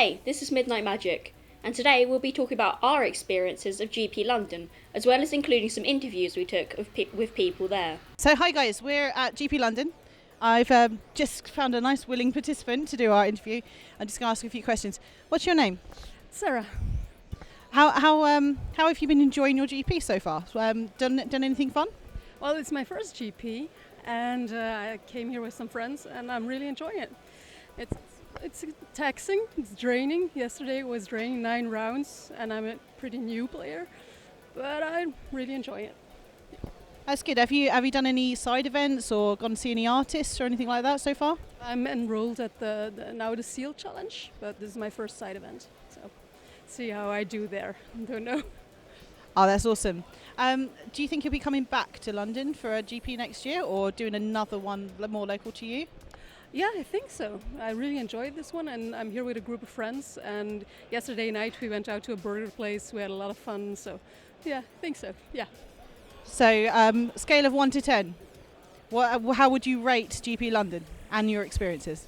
Hey, this is Midnight Magic, and today we'll be talking about our experiences of GP London, as well as including some interviews we took with people there. So hi guys, we're at GP London. I've just found a nice willing participant to do our interview. I'm just going to ask you a few questions. What's your name? Sarah. How have you been enjoying your GP so far? Done anything fun? Well, it's my first GP, and I came here with some friends, and I'm really enjoying it. It's taxing, it's draining. Yesterday it was draining 9 rounds, and I'm a pretty new player, but I'm really enjoying it. That's good. Have you done any side events or gone to see any artists or anything like that so far? I'm enrolled at the Seal Challenge, but this is my first side event, so see how I do there. Don't know. Oh, that's awesome. Do you think you'll be coming back to London for a GP next year or doing another one more local to you? Yeah, I think so. I really enjoyed this one, and I'm here with a group of friends, and yesterday night we went out to a burger place. We had a lot of fun, so yeah, I think so, yeah. So, scale of 1 to 10, how would you rate GP London and your experiences?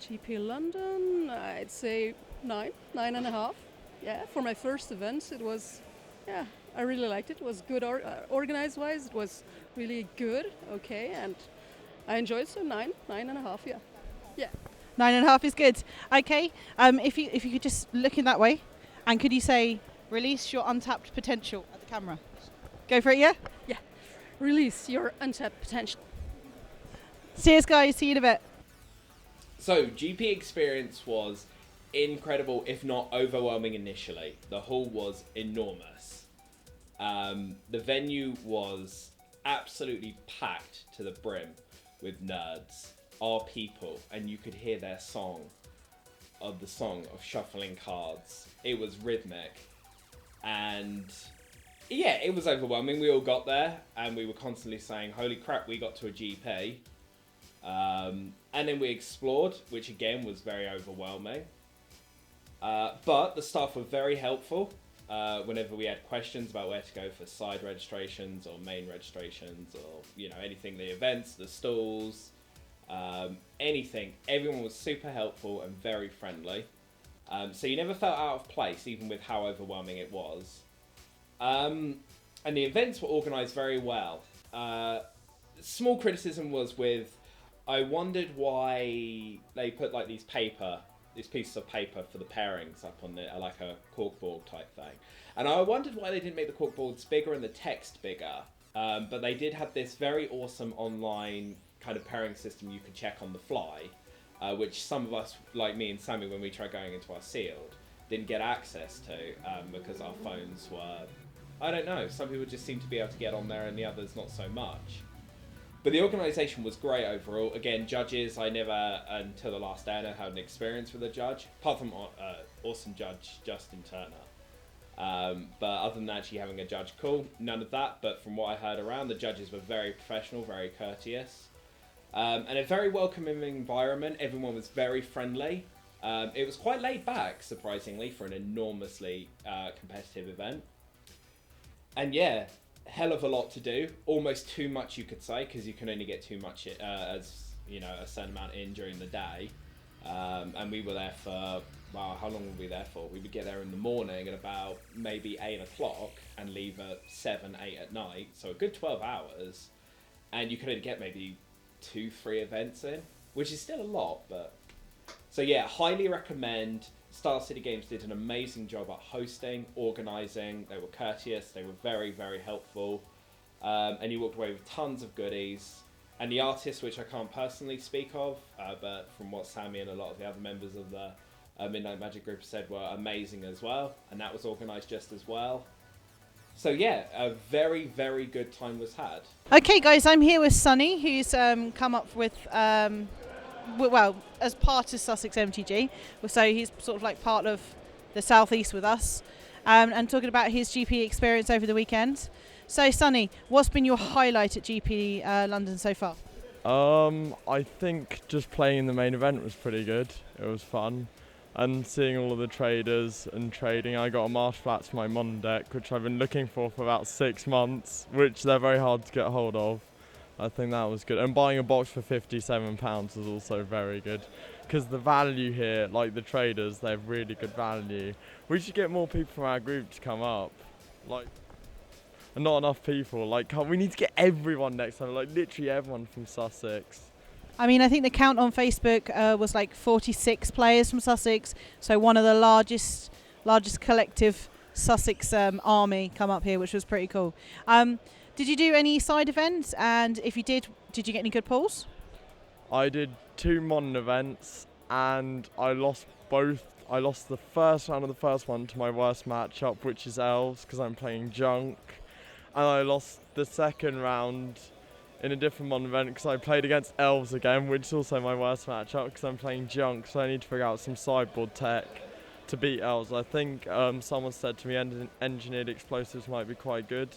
GP London, I'd say 9.5. Yeah, for my first event, it was, yeah, I really liked it. It was good, organized wise, it was really good, okay, and I enjoyed it, so 9.5, yeah. Yeah. 9.5 is good. Okay, if you could just look in that way, and could you say, release your untapped potential at the camera? Go for it, yeah? Yeah. Release your untapped potential. Cheers, guys. See you in a bit. So, GP experience was incredible, if not overwhelming initially. The hall was enormous. The venue was absolutely packed to the brim with nerds, our people, and you could hear their song of shuffling cards. It was rhythmic, and yeah, it was overwhelming. We all got there, and we were constantly saying, holy crap, we got to a GP. And then we explored, which again was very overwhelming. But the staff were very helpful whenever we had questions about where to go for side registrations or main registrations or, anything, the events, the stalls, anything. Everyone was super helpful and very friendly. So you never felt out of place, even with how overwhelming it was. And the events were organised very well. Small criticism was I wondered why they put like these pieces of paper for the pairings up on like a corkboard type thing. And I wondered why they didn't make the corkboards bigger and the text bigger. But they did have this very awesome online kind of pairing system you could check on the fly, which some of us, like me and Sammy, when we tried going into our sealed, didn't get access to because our phones were, I don't know, some people just seem to be able to get on there and the others not so much. But the organisation was great overall. Again, judges, I never, until the last day, I had an experience with a judge, apart from awesome judge Justin Turner. But other than actually having a judge call, none of that. But from what I heard around, the judges were very professional, very courteous. And a very welcoming environment. Everyone was very friendly. It was quite laid back, surprisingly, for an enormously competitive event. And yeah, hell of a lot to do. Almost too much, you could say, because you can only get too much a certain amount in during the day. And we were there for, how long were we there for? We would get there in the morning at about maybe 8 o'clock and leave at 7, 8 at night. So a good 12 hours. And you could only get maybe 2-3 events in, which is still a lot, but... So yeah, highly recommend. Starcity Games did an amazing job at hosting, organising. They were courteous, they were very, very helpful. And you walked away with tons of goodies. And the artists, which I can't personally speak of, but from what Sammy and a lot of the other members of the Midnight Magic group said, were amazing as well. And that was organised just as well. So yeah, a very, very good time was had. Okay, guys, I'm here with Sunny, who's come up with... as part of Sussex MTG, so he's sort of like part of the southeast with us, and talking about his GP experience over the weekend. So, Sunny, what's been your highlight at GP London so far? I think just playing in the main event was pretty good. It was fun, and seeing all of the traders and trading. I got a Marsh Flats for my Mon deck, which I've been looking for about 6 months, which they're very hard to get hold of. I think that was good. And buying a box for £57 was also very good. because the value here, like the traders, they have really good value. We should get more people from our group to come up. Like, and not enough people. Like, we need to get everyone next time. Like, literally everyone from Sussex. I mean, I think the count on Facebook was like 46 players from Sussex. So one of the largest collective Sussex army come up here, which was pretty cool. Did you do any side events? And if you did you get any good pulls? I did 2 modern events and I lost both. I lost the first round of the first one to my worst matchup, which is Elves, because I'm playing Junk. And I lost the second round in a different modern event because I played against Elves again, which is also my worst matchup because I'm playing Junk, so I need to figure out some sideboard tech to beat Elves. I think someone said to me engineered explosives might be quite good.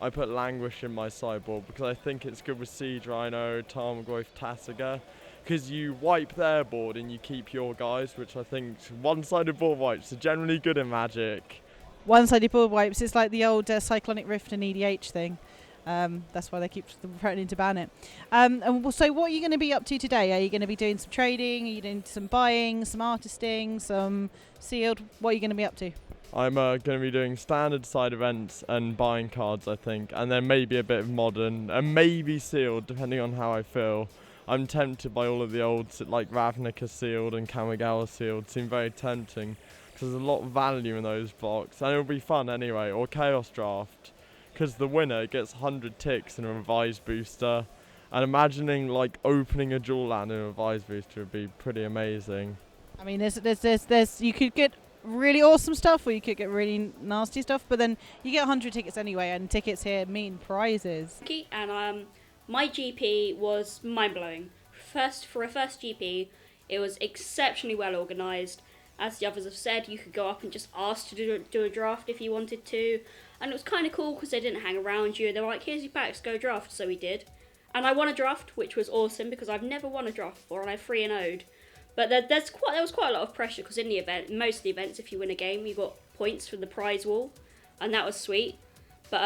I put Languish in my sideboard because I think it's good with Siege Rhino, Tarmogoyf, Tasiga, because you wipe their board and you keep your guys, which I think one-sided board wipes are generally good in Magic. One-sided board wipes, it's like the old Cyclonic Rift and EDH thing. That's why they keep threatening to ban it. So what are you going to be up to today? Are you going to be doing some trading? Are you doing some buying, some artisting, some sealed? What are you going to be up to? I'm going to be doing standard side events and buying cards, I think, and then maybe a bit of modern and maybe sealed, depending on how I feel. I'm tempted by all of the olds, like Ravnica sealed and Kamigawa sealed, seem very tempting because there's a lot of value in those blocks, and it'll be fun anyway. Or Chaos Draft, because the winner gets 100 ticks and a revised booster, and imagining like opening a dual land and a revised booster would be pretty amazing. I mean, there's you could get really awesome stuff or you could get really nasty stuff, but then you get 100 tickets anyway, and tickets here mean prizes. And my GP was mind-blowing. For a first GP, it was exceptionally well organised. As the others have said, you could go up and just ask to do a draft if you wanted to, and it was kind of cool because they didn't hang around you. They were like, here's your packs, go draft. So we did, and I won a draft, which was awesome because I've never won a draft before, and I 3-0'd. But there was quite a lot of pressure because in the event, most of the events, if you win a game, you got points for the prize wall, and that was sweet. But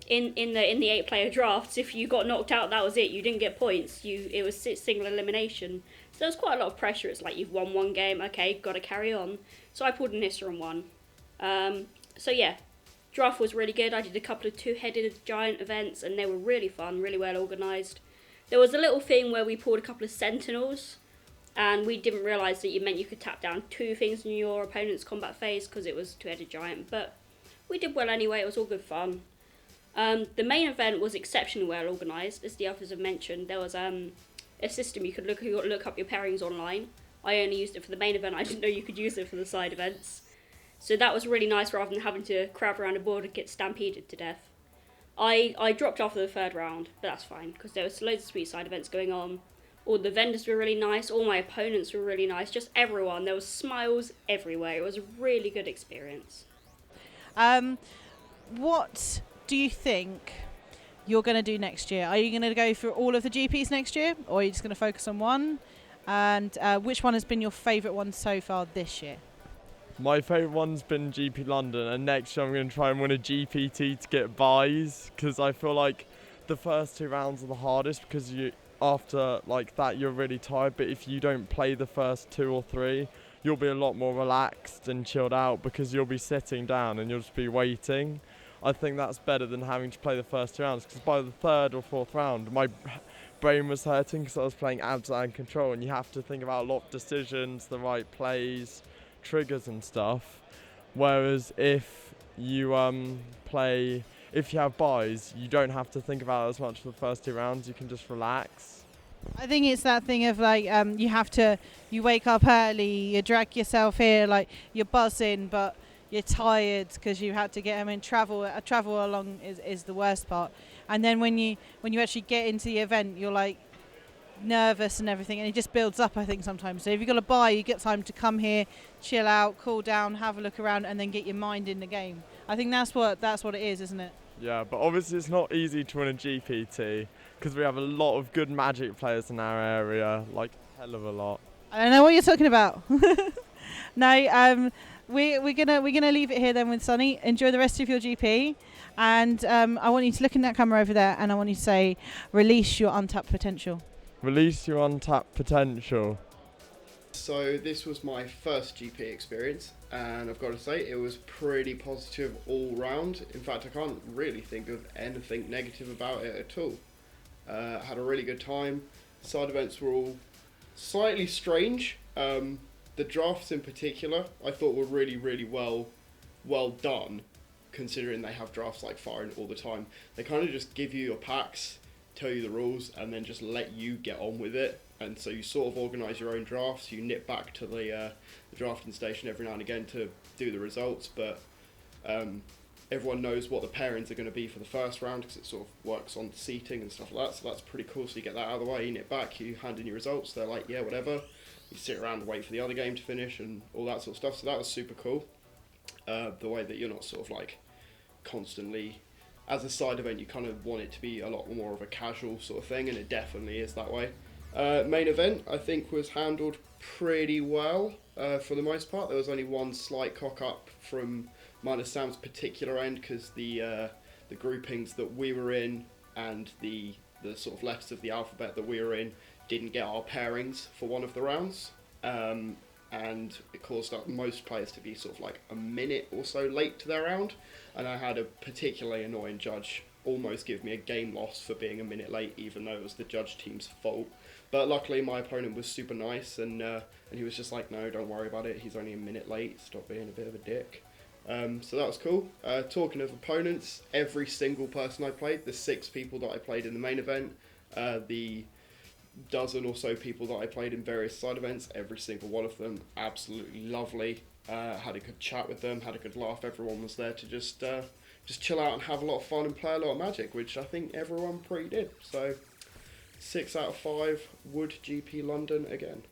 in the 8-player drafts, if you got knocked out, that was it. You didn't get points. It was single elimination. So there was quite a lot of pressure. It's like you've won one game, okay, got to carry on. So I pulled an Nissa and won. So yeah, draft was really good. I did a couple of 2-headed giant events, and they were really fun, really well organised. There was a little thing where we pulled a couple of Sentinels, and we didn't realise that it meant you could tap down 2 things in your opponent's combat phase because it was 2-headed giant. But we did well anyway. It was all good fun. The main event was exceptionally well organised, as the others have mentioned. There was a system you could look up your pairings online. I only used it for the main event. I didn't know you could use it for the side events. So that was really nice rather than having to crowd around a board and get stampeded to death. I dropped after the 3rd round, but that's fine because there was loads of sweet side events going on. All the vendors were really nice. All my opponents were really nice. Just everyone. There was smiles everywhere. It was a really good experience. What do you think you're going to do next year? Are you going to go through all of the GPs next year, or are you just going to focus on one? And which one has been your favourite one so far this year? My favourite one's been GP London, and next year I'm going to try and win a GPT to get buys, because I feel like the first 2 rounds are the hardest, because after like that you're really tired, but if you don't play the first 2 or 3, you'll be a lot more relaxed and chilled out because you'll be sitting down and you'll just be waiting. I think that's better than having to play the first 2 rounds, because by the 3rd or 4th round my brain was hurting because I was playing Abzan Control, and you have to think about a lot of decisions, the right plays, triggers and stuff. Whereas if you if you have buys, you don't have to think about it as much for the first 2 rounds. You can just relax. I think it's that thing of like you wake up early, you drag yourself here, like you're buzzing, but you're tired because you had to get them in travel. Travel along is the worst part, and then when you actually get into the event, you're like nervous and everything, and it just builds up, I think, sometimes. So if you've got to buy, you get time to come here, chill out, cool down, have a look around, and then get your mind in the game. I think that's what it is, isn't it? Yeah, but obviously it's not easy to win a GPT because we have a lot of good Magic players in our area, like a hell of a lot. I don't know what you're talking about. No, we're gonna leave it here then with Sunny. Enjoy the rest of your GP, and I want you to look in that camera over there, and I want you to say, "Release your untapped potential." Release your untapped potential. So this was my first GP experience, and I've got to say it was pretty positive all round. In fact, I can't really think of anything negative about it at all. Had a really good time. Side events were all slightly strange. The drafts in particular, I thought were really well done, considering they have drafts like firing all the time. They kind of just give you your packs, tell you the rules, and then just let you get on with it. And so you sort of organise your own drafts. You nip back to the drafting station every now and again to do the results, but everyone knows what the pairings are going to be for the first round because it sort of works on seating and stuff like that. So that's pretty cool. So you get that out of the way, you nip back, you hand in your results. They're like, yeah, whatever. You sit around and wait for the other game to finish and all that sort of stuff. So that was super cool. The way that you're not sort of like constantly, as a side event, you kind of want it to be a lot more of a casual sort of thing, and it definitely is that way. Main event, I think, was handled pretty well for the most part. There was only one slight cock up from mine and Sam's particular end because the groupings that we were in and the sort of letters of the alphabet that we were in didn't get our pairings for one of the rounds. And it caused most players to be sort of like a minute or so late to their round, and I had a particularly annoying judge almost give me a game loss for being a minute late, even though it was the judge team's fault. But luckily my opponent was super nice, and he was just like, no, don't worry about it, he's only a minute late, stop being a bit of a dick. So that was cool. Talking of opponents, every single person I played, the 6 people that I played in the main event, the dozen or so people that I played in various side events, every single one of them absolutely lovely. Had a good chat with them, had a good laugh. Everyone was there to just chill out and have a lot of fun and play a lot of Magic, which I think everyone pretty did. So 6 out of 5 would GP London again.